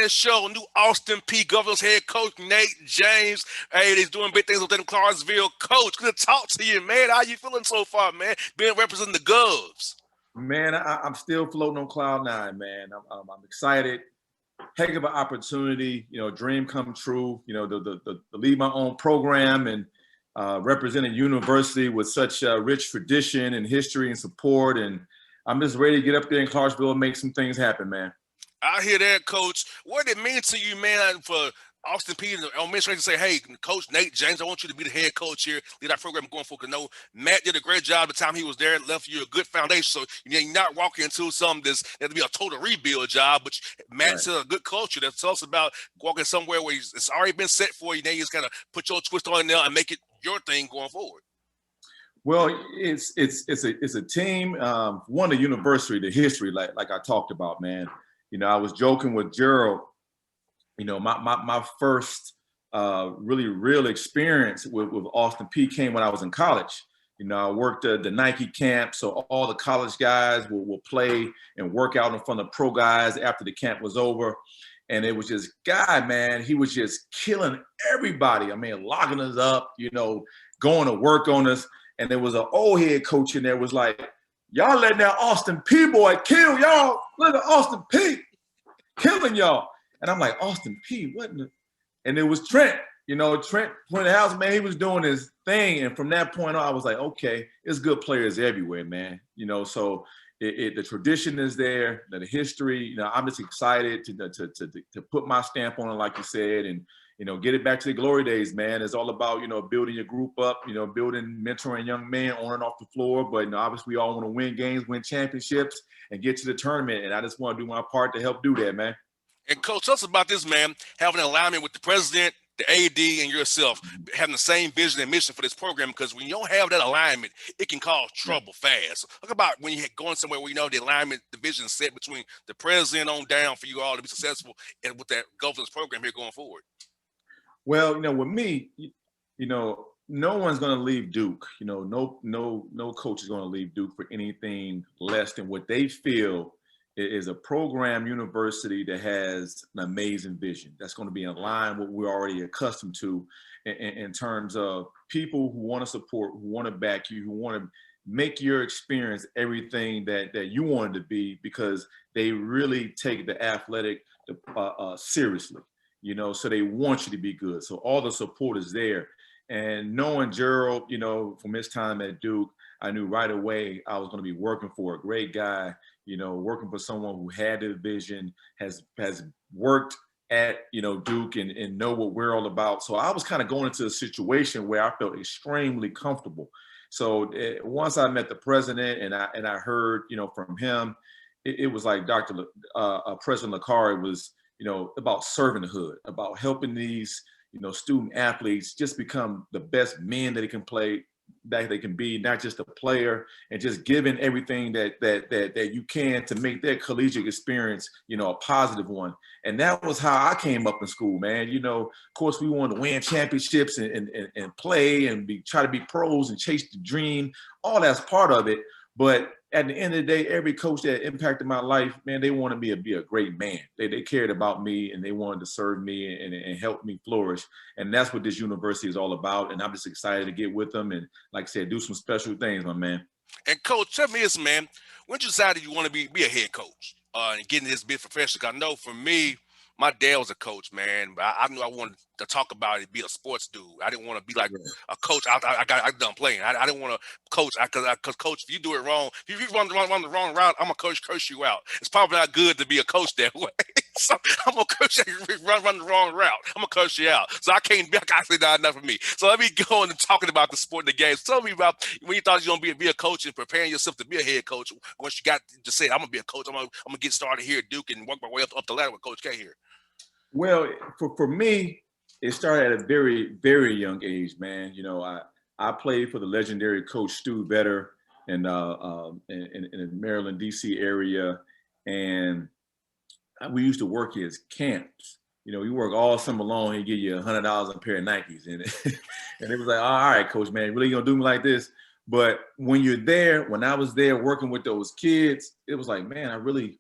Man Show, new Austin P Governors head coach Nate James. Hey, he's doing big things within Clarksville. Coach, good to talk to you, man. How you feeling so far, man? Being representing the Govs. Man, I'm still floating on cloud nine, man. I'm excited. Heck of an opportunity, dream come true. To lead my own program and represent a university with such rich tradition and history and support. And I'm just ready to get up there in Clarksville and make some things happen, man. I hear that, Coach. What did it mean to you, man, for Austin P and the administration to say, hey, Coach Nate James, I want you to be the head coach here, lead our program going forward. Because Matt did a great job the time he was there, left you a good foundation. So you're not walking into something that's going to be a total rebuild job, but Matt's a good culture. That tells us about walking somewhere where it's already been set for you. Now you just kind of put your twist on it now and make it your thing going forward. Well, it's a team, one, the university, the history, like I talked about, man. I was joking with Gerald. My first really real experience with Austin P came when I was in college. I worked at the Nike camp, so all the college guys will play and work out in front of pro guys after the camp was over. And it was just guy, man, he was just killing everybody. I mean, locking us up, going to work on us. And there was an old head coach in there was like, y'all letting that Austin P boy kill y'all. Look at Austin P killing y'all. And I'm like, Austin P, what in the? And it was Trent. Trent when the house, man, he was doing his thing. And from that point on, I was like, okay, it's good players everywhere, man. So the tradition is there, the history. I'm just excited to put my stamp on it, like you said, and get it back to the glory days, man. It's all about, building your group up, building, mentoring young men on and off the floor. But obviously we all want to win games, win championships, and get to the tournament. And I just want to do my part to help do that, man. And Coach, tell us about this, man, having an alignment with the president, the AD, and yourself, having the same vision and mission for this program, because when you don't have that alignment, it can cause trouble fast. Talk about when you're going somewhere where the alignment, the vision is set between the president on down for you all to be successful and with that governance program here going forward. Well, with me, no one's going to leave Duke. No coach is going to leave Duke for anything less than what they feel is a program university that has an amazing vision that's going to be in line with what we're already accustomed to in terms of people who want to support, who want to back you, who want to make your experience everything that you want it to be, because they really take the athletic seriously, so they want you to be good. So all the support is there. And knowing Gerald, from his time at Duke, I knew right away I was going to be working for a great guy, working for someone who had the vision, has worked at, Duke and know what we're all about. So I was kind of going into a situation where I felt extremely comfortable. So once I met the president and I heard, from him, it was like President Lakari was, about serving the hood, about helping these, student athletes just become the best men that they can be, not just a player, and just giving everything that you can to make their collegiate experience, a positive one. And that was how I came up in school, man. Of course, we wanted to win championships and play and try to be pros and chase the dream. All that's part of it. But at the end of the day, every coach that impacted my life, man, they wanted me to be a great man. They cared about me and they wanted to serve me and help me flourish. And that's what this university is all about. And I'm just excited to get with them and, like I said, do some special things, my man. And Coach, tell me this, man, when you decided you want to be a head coach and getting this bit professional? I know for me, my dad was a coach, man, but I knew I wanted to talk about it, be a sports dude. I didn't want to be like a coach. I done playing. I didn't want to coach because coach, if you do it wrong, if you run the wrong route, I'm gonna curse you out. It's probably not good to be a coach that way. So I'm gonna curse you. Run the wrong route, I'm gonna curse you out. So I can't be. I say not enough for me. So let me go on and talking about the sport and the games. Tell me about when you thought you were gonna be a coach and preparing yourself to be a head coach. Once you got to say, I'm gonna be a coach. I'm gonna get started here at Duke and work my way up the ladder with Coach K here. Well, for me, it started at a very, very young age, man. I played for the legendary Coach Stu Vetter in the Maryland, D.C. area, and we used to work his camps. You work all summer long, he give you $100 on a pair of Nikes, and it was like, all right, Coach, man, really gonna do me like this? But when I was there working with those kids, it was like, man, I really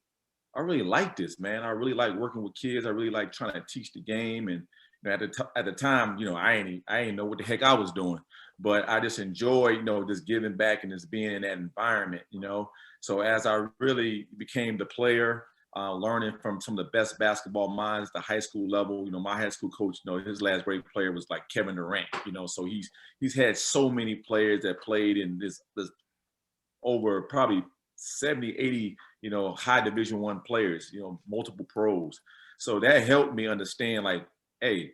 I really like this, man. I really like working with kids. I really like trying to teach the game. And you know, at the time, you know, I ain't know what the heck I was doing, but I just enjoy, you know, just giving back and just being in that environment, you know. So as I really became the player, learning from some of the best basketball minds, the high school level. You know, my high school coach, you know, his last great player was like Kevin Durant. You know, so he's had so many players that played in this over probably 70, 80, you know, high division one players, you know, multiple pros. So that helped me understand like, hey,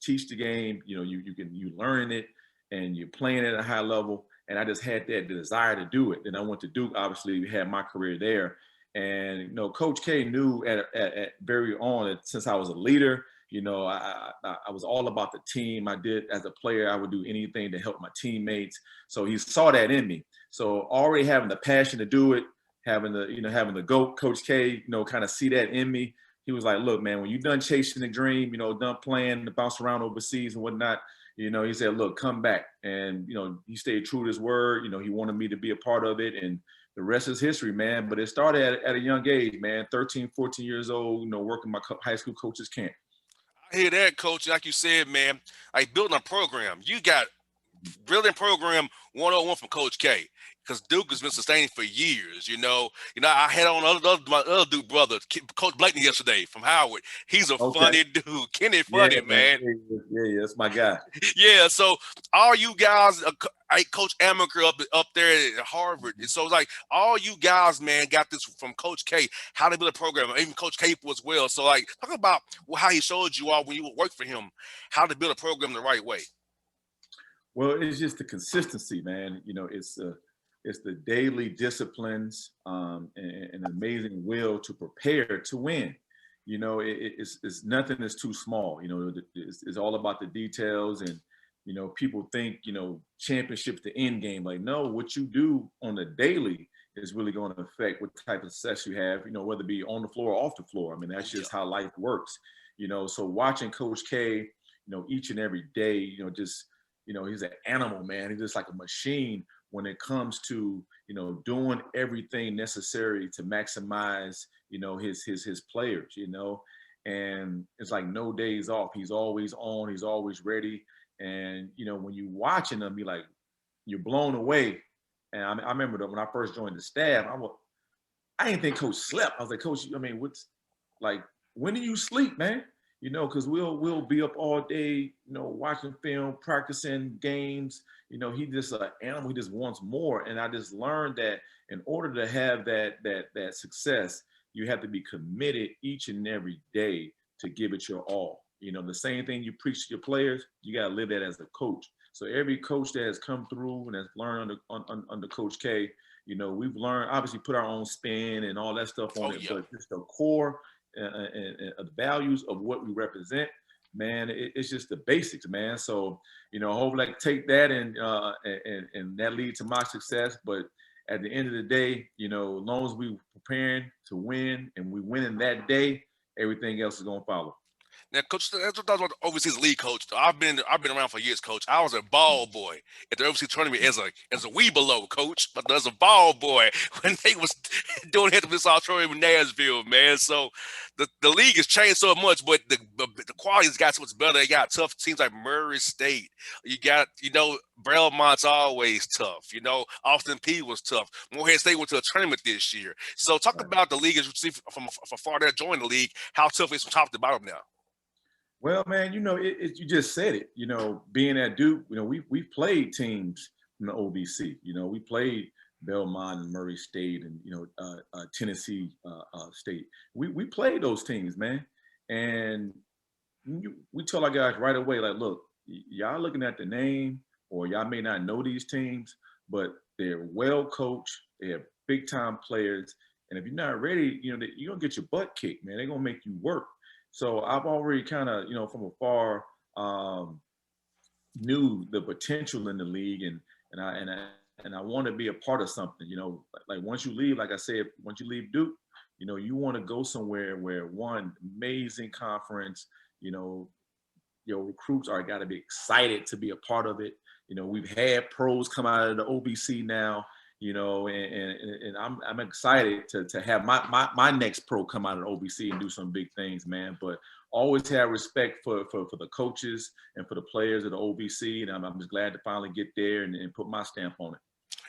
teach the game, you know, you learning it and you're playing at a high level. And I just had that desire to do it. Then I went to Duke, obviously had my career there. And, you know, Coach K knew at very on that since I was a leader, you know, I was all about the team. I did as a player, I would do anything to help my teammates. So he saw that in me. So already having the passion to do it, having the GOAT, Coach K, you know, kind of see that in me. He was like, look, man, when you're done chasing the dream, you know, done playing to bounce around overseas and whatnot, you know, he said, look, come back. And, you know, he stayed true to his word. You know, he wanted me to be a part of it. And the rest is history, man. But it started at a young age, man, 13, 14 years old, you know, working my high school coaches camp. I hear that, coach. Like you said, man, like building a program. You got brilliant program 101 from Coach K. Because Duke has been sustaining for years, I had on my other Duke brother, Coach Blakeney, yesterday from Howard. He's a Okay. funny dude. Kenny Yeah, funny, man. man. Yeah, that's my guy. Yeah, so all you guys, Coach Amaker up there at Harvard. And so it's like all you guys, man, got this from Coach K, how to build a program, even Coach Capel as well. So like, talk about how he showed you all when you work for him, how to build a program the right way. Well, it's just the consistency, man. You know, it's the daily disciplines and amazing will to prepare to win. You know, it's nothing is too small. You know, it's all about the details. And you know, people think, you know, championship the end game. Like, no, what you do on the daily is really going to affect what type of success you have. You know, whether it be on the floor or off the floor. I mean, Oh that's yeah. just how life works. You know, so watching Coach K, you know, each and every day, you know, just you know, he's an animal, man. He's just like a machine when it comes to, you know, doing everything necessary to maximize, you know, his players, you know. And it's like no days off. He's always on, he's always ready. And, you know, when you watching him, you're blown away. And I remember that when I first joined the staff, I didn't think Coach slept. I was like, Coach, I mean, what's like, when do you sleep, man? You know, because we'll be up all day, you know, watching film, practicing games. You know, he just an animal. He just wants more. And I just learned that in order to have that success, you have to be committed each and every day to give it your all. You know, the same thing you preach to your players, you got to live that as a coach. So every coach that has come through and has learned under Coach K, you know, we've learned obviously put our own spin and all that stuff on Oh it, yeah. but just the core the values of what we represent, man, it's just the basics, man. So, you know, hopefully I can take that and that lead to my success. But at the end of the day, you know, as long as we preparing to win and we win in that day, everything else is gonna follow. Now, coach, that's what I was about the overseas league coach. I've been around for years, coach. I was a ball boy at the overseas tournament as a wee below coach, but as a ball boy when they was doing it this auditorium in Nashville, man. So the league has changed so much, but the quality's got so much better. They got tough teams like Murray State. You got Belmont's always tough. Austin P was tough. Morehead State went to a tournament this year. So talk Right. about the league as you see from far that joined the league. How tough it is from top to bottom now. Well, man, you know, you just said it. You know, being at Duke, you know, we've played teams from the OVC. You know, we played Belmont and Murray State and Tennessee State. We played those teams, man, and we tell our guys right away, like, look, y'all looking at the name, or y'all may not know these teams, but they're well coached. They have big time players, and if you're not ready, you know, you're gonna get your butt kicked, man. They're gonna make you work. So I've already kind of, you know, from afar, um, knew the potential in the league, and I want to be a part of something. You know, like once you leave, like I said, once you leave Duke, you know, you want to go somewhere where one amazing conference, you know, your recruits are got to be excited to be a part of it. You know, we've had pros come out of the OBC now. and I'm excited to have my next pro come out of OBC and do some big things, man. But always have respect for the coaches and for the players of the OBC, and I'm just glad to finally get there and put my stamp on it.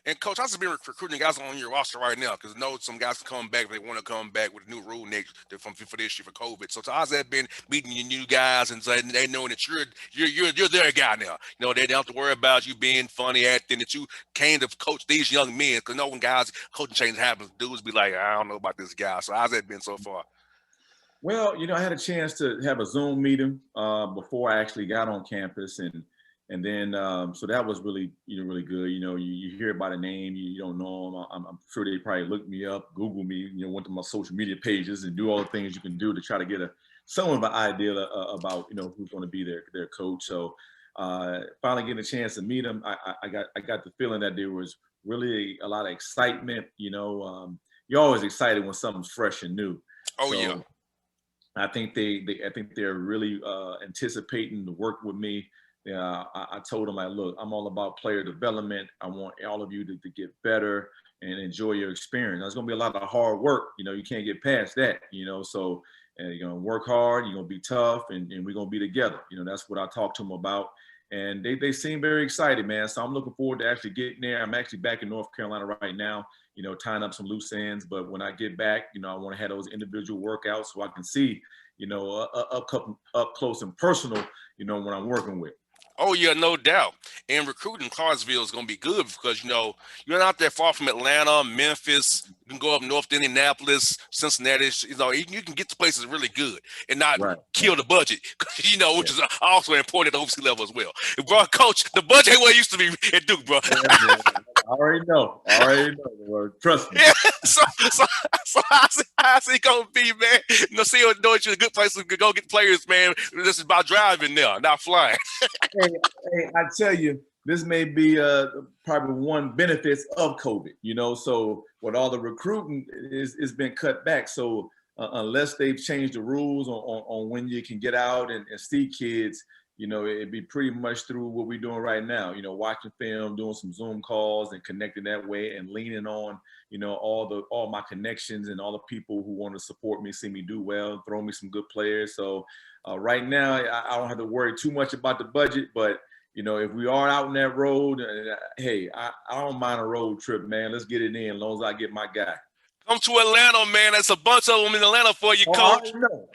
And coach, how's it been recruiting guys on your roster right now? Because I know some guys can come back if they want to come back with a new rule next for this year for COVID. So how's that been meeting your new guys and they knowing that you're their guy now? They don't have to worry about you being funny acting, that you came to coach these young men. Because when guys coaching change happens, dudes be like, I don't know about this guy. So how's that been so far? Well, I had a chance to have a Zoom meeting before I actually got on campus, and then so that was really really good. You hear about a name, you don't know them. I'm sure they probably looked me up, Google me, went to my social media pages and do all the things you can do to try to get somewhat of an idea about who's going to be their coach. So finally getting a chance to meet them, I got the feeling that there was really a lot of excitement. You're always excited when something's fresh and new. Oh, so, yeah. I think they're really anticipating to work with me. I told them, look, I'm all about player development. I want all of you to get better and enjoy your experience. There's going to be a lot of hard work. You can't get past that. So you're going to work hard. You're going to be tough, and we're going to be together. That's what I talked to them about. And they seem very excited, man. So I'm looking forward to actually getting there. I'm actually back in North Carolina right now, tying up some loose ends. But when I get back, I want to have those individual workouts so I can see, up close and personal, when I'm working with. Oh, yeah, no doubt. And recruiting Clarksville is going to be good because, you're not that far from Atlanta, Memphis. You can go up north to Indianapolis, Cincinnati. You can get to places really good and not kill the budget, which is also important at the OVC level as well. Bro, coach, the budget ain't what it used to be at Duke, bro. I already know. Bro. Trust me. Yeah. So how's it gonna be, man? See, it's a good place to go get players, man. This is about driving now, not flying. hey, I tell you, this may be probably one benefits of COVID. So with all the recruiting, it's been cut back. So unless they've changed the rules on when you can get out and see kids, it'd be pretty much through what we're doing right now, watching film, doing some Zoom calls and connecting that way and leaning on, all my connections and all the people who want to support me, see me do well, throw me some good players. So right now, I don't have to worry too much about the budget, but if we are out on that road, hey, I don't mind a road trip, man. Let's get it in as long as I get my guy. Come to Atlanta, man. There's a bunch of them in Atlanta for you, coach.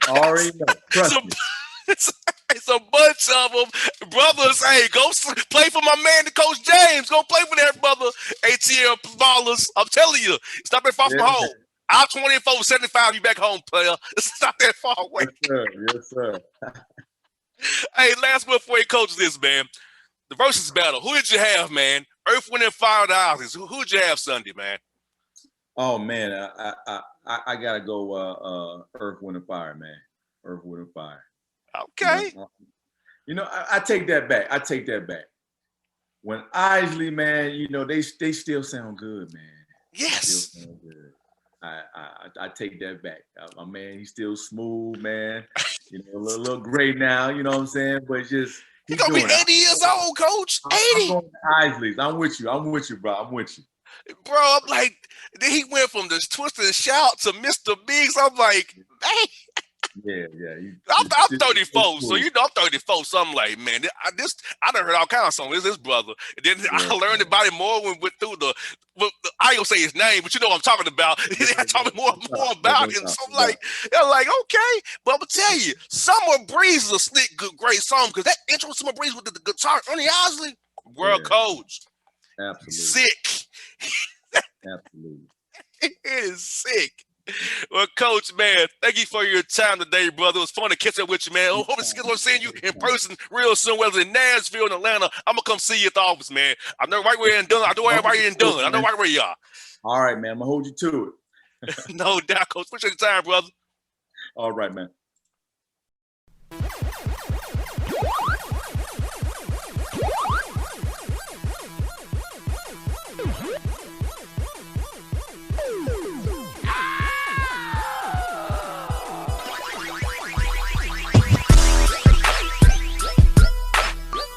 I already know. Trust me. It's a bunch of them. Brothers, hey, go play for my man, Coach James. Go play for that brother. ATL ballers. I'm telling you, it's not that far from home. Out 24-75, you back home, player. It's not that far away. Yes, sir. Hey, last word for you, coach, this, man. The versus battle. Who did you have, man? Earth, Wind, and Fire, the Islands. Who did you have Sunday, man? Oh, man, I got to go Earth, Wind, and Fire, man. Earth, Wind, and Fire. Okay. I take that back. When Isley, man, they still sound good, man. Yes. They still sound good. I take that back. My man, he's still smooth, man. A little gray now, you know what I'm saying? But just he's gonna be 80 years old, coach. 80. I'm going to Isley's. I'm with you, bro. I'm with you. Bro, I'm like, then he went from this Twist and Shout to Mr. Biggs. I'm like, man. Yeah. I'm 34, so I'm 34. So I'm like, man, I done heard all kinds of songs. This brother. And then I learned about it more when we went through I don't say his name, but you know what I'm talking about. He told me more about it. So I'm like, okay. But I'm gonna tell you, Summer Breeze is a slick, good, great song because that intro Summer Breeze with the guitar, Ernie Osley, world coach. Absolutely. Sick. Absolutely. It is sick. Well, coach, man, thank you for your time today, brother. It was fun to catch up with you, man. Hope to seeing you in person real soon, whether in Nashville and Atlanta. I'm gonna come see you at the office, man. I know right where you're in Dunn. I know everybody in Dunn. I know right where you are. All right, man. I'm gonna hold you to it. No doubt, coach. Appreciate your time, brother. All right, man.